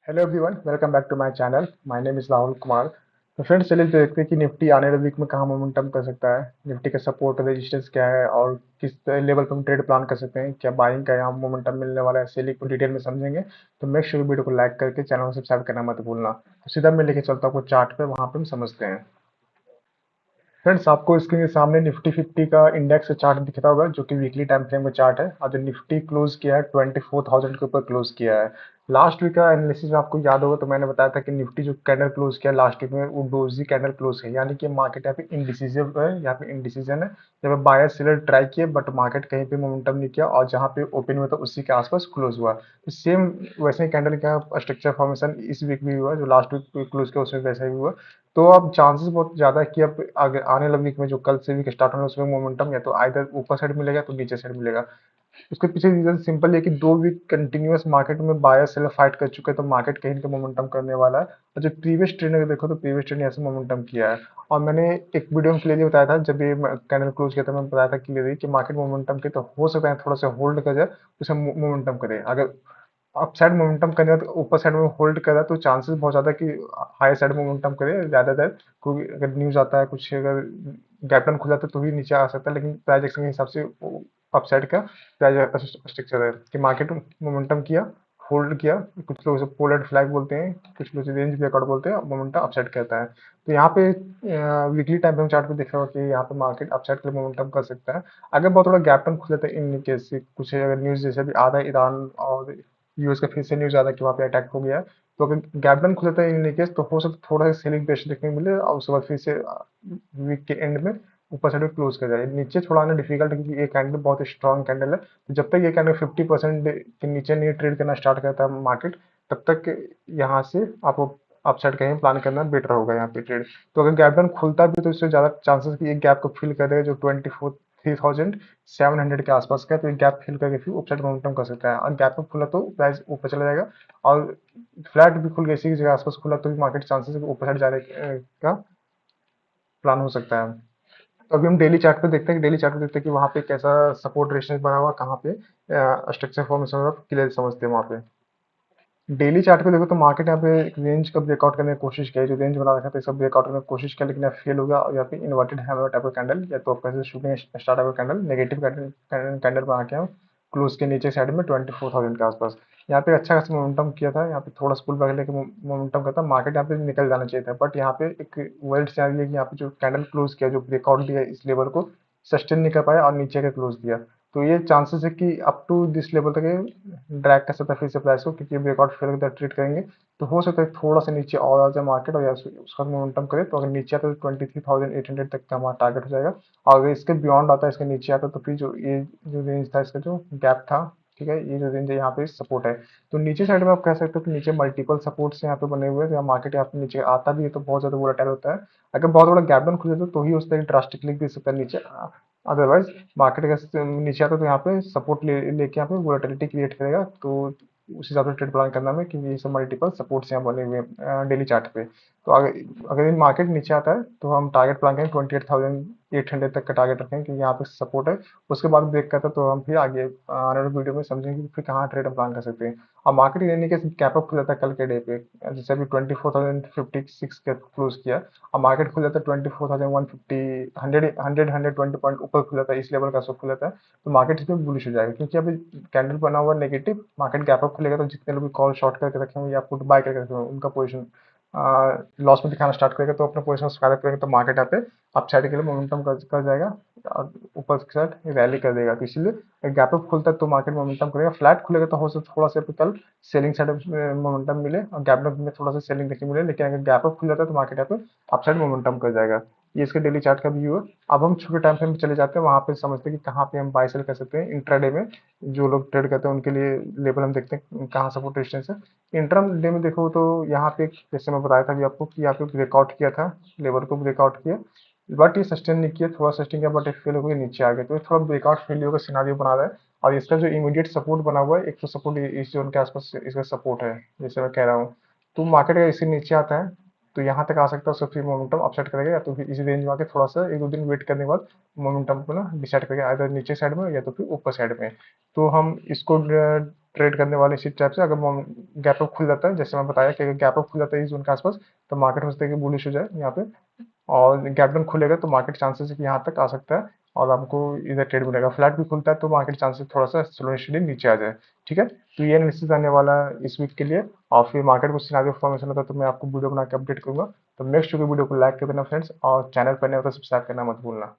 Hello everyone, welcome back to my channel. My name is Rahul Kumar. तो friends, चलिए देखते हैं कि निफ्टी आने वाले वीक में कहाँ मोमेंटम कर सकता है। निफ्टी का सपोर्ट रेजिस्टेंस क्या है और किस लेवल पर हम ट्रेड प्लान कर सकते हैं। क्या बाइंग का यहाँ मोमेंटम मिलने वाला है, सेलिंग को डिटेल में समझेंगे। तो मेक श्योर वीडियो को लाइक करके चैनल को सब्सक्राइब करना मत भूलना। तो सीधा मैं लेके चलता हूँ आपको चार्ट पे, वहाँ पे हम समझते हैं। फ्रेंड्स, आपको स्क्रीन के सामने निफ्टी 50 का इंडेक्स चार्ट दिखता होगा, जो कि वीकली टाइम फ्रेम का चार्ट है। और जो निफ्टी क्लोज किया है 24,000 के ऊपर क्लोज किया है। लास्ट वीक का एनालिसिस में आपको याद होगा, तो मैंने बताया था कि निफ्टी जो कैंडल क्लोज किया लास्ट वीक में, वो डोजी कैंडल क्लोज है। यानी कि मार्केट यहाँ पे इनडिसिसिव है, यहाँ पे इनडिसीजन है। यहाँ पे बायर सेलर ट्राई किए, बट मार्केट कहीं पे मोमेंटम नहीं किया, और जहाँ पे ओपन हुआ था उसी के आसपास क्लोज हुआ। तो सेम वैसे ही कैंडल का स्ट्रक्चर फॉर्मेशन इस वीक भी हुआ, जो लास्ट वीक क्लोज किया उसमें वैसा ही हुआ। तो अब चांसेस बहुत ज़्यादा है कि अब आगे आने वाले वीक में, जो कल से वीक स्टार्ट होना है, उसमें मोमेंटम या तो आइदर ऊपर साइड मिलेगा तो नीचे साइड मिलेगा। उसके पीछे रीजन सिंपल है कि 2 वीक कंटिन्यूअस मार्केट में बायर सेलर फाइट कर चुके हैं, तो मार्केट कहीं ना मोमेंटम करने वाला है। और जो प्रीवियस ट्रेंड अगर देखो, तो प्रीवियस ट्रेंड ऐसे मोमेंटम किया है। और मैंने एक वीडियो में क्लियरली बताया था, जब ये कैंडल क्लोज किया था, मैंने बताया था क्लियरली कि मार्केट मोमेंटम के तो हो सकता है थोड़ा सा होल्ड कर जाए, उसे मोमेंटम करे। अगर अप साइड मोमेंटम करेगा तो ऊपर साइड में होल्ड कर रहा है, तो चांसेस बहुत ज़्यादा कि हाई साइड मोमेंटम करे ज़्यादातर। क्योंकि अगर न्यूज़ आता है कुछ, अगर गैप डाउन खुल जाता है तो ही नीचे आ सकता है, लेकिन प्राइस एक्शन के हिसाब से अप साइड का प्राइस स्ट्रक्चर है कि मार्केट मोमेंटम किया, होल्ड किया। कुछ लोग इसे पोलर फ्लैग बोलते हैं, कुछ लोग रेंज ब्रेकआउट बोलते हैं, मोमेंटम अपसाइड कहता है। तो यहाँ पे वीकली टाइम फ्रेम चार्ट पे देख रहा हो कि यहाँ पे मार्केट अपसाइड के लिए मोमेंटम कर सकता है। अगर बहुत थोड़ा गैप डाउन खुल जाता है इन केस से, कुछ अगर न्यूज़ जैसे भी आ रहा है ईरान और यूएस का फिर से न्यूज़ आ रहा है कि वहाँ पे अटैक हो गया है, तो अगर गैप डाउन खुल जाता है इन केस, तो हो सकता है थोड़ा सा सेलिंग प्रेशर देखने को मिले, और उसके बाद फिर से वीक के एंड में ऊपर साइड में क्लोज कर जाए। नीचे थोड़ा आना डिफिकल्ट है, क्योंकि ये कैंडल बहुत स्ट्रॉन्ग कैंडल है। तो जब तक ये कैंडल 50% के नीचे नहीं ट्रेड करना स्टार्ट करता है मार्केट, तब तक यहाँ से आपको अपसाइड कहीं प्लान करना बेटर होगा यहाँ पे ट्रेड। तो अगर गैप डाउन खुलता भी, तो इससे ज़्यादा चांसेस कि ये गैप को फिल कर देगा, जो 24,700 के आसपास का है। तो ये गैप फिल करके फिर अपसाइड मोमेंटम कर सकता है, और गैप में खुला तो प्राइस ऊपर चला जाएगा। और फ्लैट भी खुल गया इसी की जगह आसपास खुला, तो भी मार्केट चांसेस ऊपर साइड जाने का प्लान हो सकता है। तो अभी हम डेली चार्ट पे देखते हैं, डेली चार्ट पे देखते हैं कि वहाँ पे कैसा सपोर्ट रेजिस्टेंस बना हुआ, कहाँ पे स्ट्रक्चर फॉर्मेशन क्लियर समझते हैं वहाँ पे। डेली चार्ट पे देखो तो मार्केट यहाँ पे एक रेंज का ब्रेकआउट करने की कोशिश की है, जो रेंज बना रखा था इसका ब्रेकआउट करने की कोशिश किया, लेकिन यहाँ फेल हो गया। और यहाँ पे इन्वर्टेड हैमर टाइप का कैंडल, या तो कैसे शूटिंग स्टार टाइप का कैंडल, नेगेटिव कैंडल बना के क्लोज के नीचे साइड में 24,000 के आसपास। यहाँ पे अच्छा खासा मोमेंटम किया था, यहाँ पे थोड़ा स्कूल बैक लेके मोमेंटम करता, मार्केट यहाँ पे निकल जाना चाहिए था। बट यहाँ पे एक वर्ल्ड सिनेरियो है कि यहाँ पे जो कैंडल क्लोज किया, जो ब्रेकआउट दिया, इस लेवल को सस्टेन नहीं कर पाया और नीचे का क्लोज दिया। तो ये चांसेस है कि अप टू दिस लेवल तक ये ड्रैग कर सकता है फिर से प्राइस को, क्योंकि ब्रेकआउट फेल कर ट्रेड करेंगे। तो हो सकता है थोड़ा सा नीचे और आ जाए मार्केट, और या उसका मोमेंटम करे, तो अगर नीचे आता है तो 23,800 तक का हमारा टारगेट हो जाएगा। और अगर इसके बियॉन्ड आता है, इसके नीचे आता है, तो फिर जो रेंज था, इसका जो गैप था, ठीक है, ये जो रेंज है यहाँ पे सपोर्ट है। तो नीचे साइड में आप कह सकते हो कि नीचे मल्टीपल सपोर्ट्स यहाँ पे बने हुए हैं, तो मार्केट यहाँ पे नीचे आता भी है तो बहुत ज्यादा वोलेटाइल होता है। अगर बहुत बड़ा गैप डाउन खुल जाता है तो ही उस तरह ड्रास्टिकली गिर सकता है नीचे। अदरवाइज मार्केट का नीचे आता है तो यहाँ पे सपोर्ट लेके यहाँ पे वोलेटिलिटी क्रिएट करेगा। तो उस हिसाब से ट्रेड प्लान करना है कि ये सब मल्टीपल सपोर्ट्स यहाँ बने हुए हैं डेली चार्ट पे। तो अगर अगर इन मार्केट नीचे आता है, तो हम टारगेट प्लान करेंगे 28,800 तक का टारगेट रखेंगे, क्योंकि यहाँ पे सपोर्ट है। उसके बाद ब्रेक करता है तो हम फिर आगे आने वाले वीडियो में समझेंगे कि फिर कहाँ ट्रेड प्लान कर सकते हैं। और मार्केट यानी कि कैप अप खुल जाता है कल के डे पे, जैसे अभी 24,056 के क्लोज किया, और मार्केट खुल जाता है 24,150, 100 पॉइंट ऊपर खुल जाता है, इस लेवल का सब खुल जाता है। तो मार्केट इसमें बुलिश हो जाएगा, क्योंकि अभी कैंडल बना हुआ नेगेटिव, मार्केट गैप अप खुलेगा, तो जितने लोग कॉल शॉर्ट करके रखे होंगे या पुट बाय करके रखे होंगे, उनका पोजीशन लॉस में दिखाना स्टार्ट करेगा, तो अपने पोजीशन स्क्वायर करेंगे, तो मार्केट यहाँ पे अपसाइड के लिए मोमेंटम कर जाएगा, और ऊपर की साइड रैली कर देगा। तो इसीलिए गैप अप खुलता है तो मार्केट मोमेंटम करेगा, फ्लैट खुलेगा तो हो सकता थोड़ा सा कल सेलिंग साइड मोमेंटम मिले, और गैप डाउन में थोड़ा सा सेलिंग देखने मिले, लेकिन अगर गैप अप खुल जाता है तो मार्केट यहाँ पे अपसाइड मोमेंटम कर जाएगा। ये इसके डेली चार्ट का व्यू है। अब हम छोटे टाइम फ्रेम में चले जाते हैं, वहां पे समझते हैं कि कहाँ पे हम बाय सेल कर सकते हैं इंट्राडे में। जो लोग ट्रेड करते हैं उनके लिए लेवल हम देखते हैं कहाँ सपोर्ट रेजिस्टेंस है। इंट्रा डे में देखो तो यहाँ पे जैसे मैं बताया था अभी आपको कि यहाँ पे ब्रेकआउट किया था, लेवल को ब्रेकआउट किया, बट ये सस्टेन नहीं किया, थोड़ा सस्टेन किया, बट फेल हो गया, नीचे आ गया। तो ये थोड़ा ब्रेकआउट फेलियर का सिनारियो बना रहा है। और इसका जो इमीडिएट सपोर्ट बना हुआ है, एक तो सपोर्ट इस जोन के आसपास इसका सपोर्ट है, जैसे मैं कह रहा हूँ। तो मार्केट अगर इससे नीचे आता है तो यहाँ तक आ सकता है, उसका फिर मोमेंटम अपसेट करेगा, या तो फिर इसी रेंज में आके थोड़ा सा एक दो दिन वेट करने के बाद मोमेंटम को ना डिसाइड करेगा, आइदर नीचे साइड में या तो फिर ऊपर साइड में। तो हम इसको ट्रेड करने वाले इसी टाइप से अगर गैप अप खुल जाता है, जैसे मैं बताया कि अगर गैप अप खुल जाता है इस जोन के आसपास, तो मार्केट हो सकता है कि बुलिश हो जाए यहाँ पे, और गैप डाउन खुलेगा तो मार्केट चांसेस है कि यहाँ तक आ सकता है और आपको इधर ट्रेड मिलेगा। फ्लैट भी खुलता है तो मार्केट चांसेस थोड़ा सा स्लो नीचे आ जाए। ठीक है, तो ये एनालिसिस आने वाला है इस वीक के लिए, और फिर मार्केट को सिनारियो फॉर्मेशन होता है तो मैं आपको वीडियो बना के अपडेट करूंगा। तो नेक्स्ट वीडियो को लाइक कर देना फ्रेंड्स, और चैनल पर नए हो तो सब्सक्राइब करना मत भूलना।